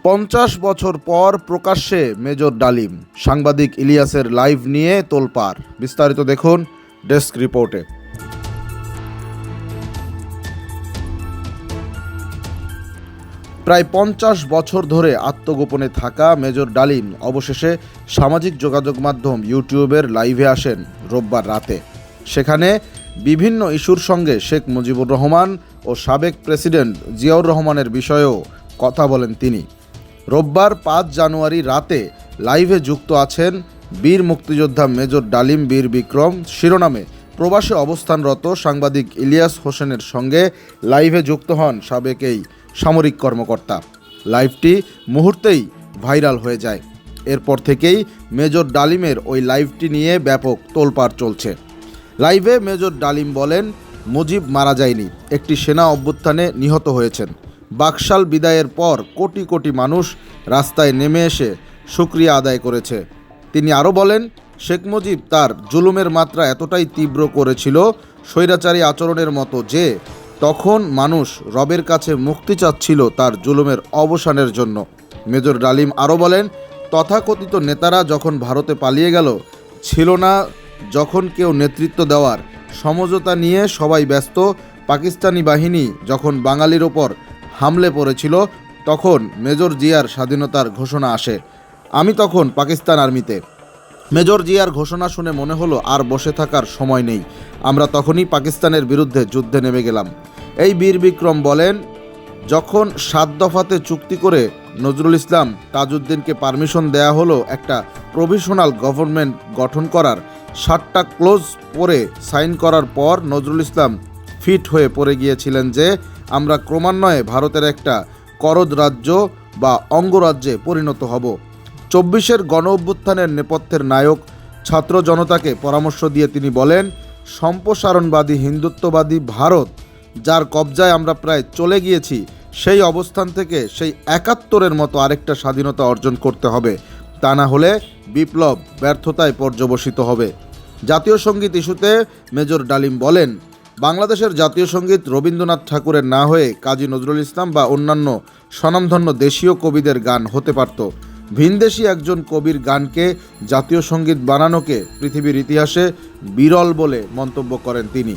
50 বছর পর প্রকাশ্যে মেজর ডালিম, সাংবাদিক ইলিয়াসের লাইভ নিয়ে তোলপাড়। বিস্তারিত দেখুন ডেস্ক রিপোর্টে। প্রায় 50 বছর ধরে আত্মগোপনে থাকা মেজর ডালিম অবশেষে সামাজিক যোগাযোগ মাধ্যম ইউটিউবের লাইভে আসেন রোববার রাতে। সেখানে বিভিন্ন ইস্যুর সঙ্গে শেখ মুজিবুর রহমান ও সাবেক প্রেসিডেন্ট জিয়াউর রহমানের বিষয়েও কথা বলেন তিনি। রোববার 5 জানুয়ারি রাতে লাইভে যুক্ত আছেন বীর মুক্তিযোদ্ধা মেজর ডালিম বীর বিক্রম শিরোনামে প্রবাসে অবস্থানরত সাংবাদিক ইলিয়াস হোসেনের সঙ্গে লাইভে যুক্ত হন সাবেক এই সামরিক কর্মকর্তা। লাইভটি মুহূর্তেই ভাইরাল হয়ে যায়। এরপর থেকেই মেজর ডালিমের ওই লাইভটি নিয়ে ব্যাপক তোলপাড় চলছে। লাইভে মেজর ডালিম বলেন, মুজিব মারা যায়নি, একটি সেনা অভ্যুত্থানে নিহত হয়েছেন। বাকশাল বিদায়ের পর কোটি কোটি মানুষ রাস্তায় নেমে এসে শুকরিয়া আদায় করেছে। তিনি আরও বলেন, শেখ মুজিব তার জুলুমের মাত্রা এতটাই তীব্র করেছিল, স্বৈরাচারী আচরণের মতো, যে তখন মানুষ রবের কাছে মুক্তি চাচ্ছিল তার জুলুমের অবসানের জন্য। মেজর ডালিম আরও বলেন, তথাকথিত নেতারা যখন ভারতে পালিয়ে গেল, ছিল না যখন কেউ নেতৃত্ব দেওয়ার, সমঝোতা নিয়ে সবাই ব্যস্ত। পাকিস্তানি বাহিনী যখন বাঙালির ওপর হামলে পড়েছিল, তখন মেজর জিয়ার স্বাধীনতার ঘোষণা আসে। আমি তখন পাকিস্তান আর্মিতে। মেজর জিয়ার ঘোষণা শুনে মনে হলো আর বসে থাকার সময় নেই। আমরা তখনই পাকিস্তানের বিরুদ্ধে যুদ্ধে নেমে গেলাম। এই বীর বিক্রম বলেন, যখন 7 দফাতে চুক্তি করে নজরুল ইসলাম তাজউদ্দিনকে পারমিশন দেয়া হলো একটা প্রভিশনাল গভর্নমেন্ট গঠন করার, 7টা ক্লোজ পরে সাইন করার পর নজরুল ইসলাম ফিট হয়ে পড়ে গিয়েছিলেন যে আমরা ক্রমান্বয়ে ভারতের একটা করদ রাজ্য বা অঙ্গরাজ্যে পরিণত হব। 24-এর গণ অভ্যুত্থানের নেপথ্যের নায়ক ছাত্র জনতাকে পরামর্শ দিয়ে তিনি বলেন, সম্প্রসারণবাদী হিন্দুত্ববাদী ভারত যার কবজায় আমরা প্রায় চলে গিয়েছি, সেই অবস্থান থেকে সেই 71-এর মতো আরেকটা স্বাধীনতা অর্জন করতে হবে। তা না হলে বিপ্লব ব্যর্থতায় পর্যবসিত হবে। জাতীয় সঙ্গীত ইস্যুতে মেজর ডালিম বলেন, বাংলাদেশের জাতীয় সঙ্গীত রবীন্দ্রনাথ ঠাকুরের না হয়ে কাজী নজরুল ইসলাম বা অন্যান্য স্বনামধন্য দেশীয় কবিদের গান হতে পারত। ভিনদেশী একজন কবির গানকে জাতীয় সঙ্গীত বানানোকে পৃথিবীর ইতিহাসে বিরল বলে মন্তব্য করেন তিনি।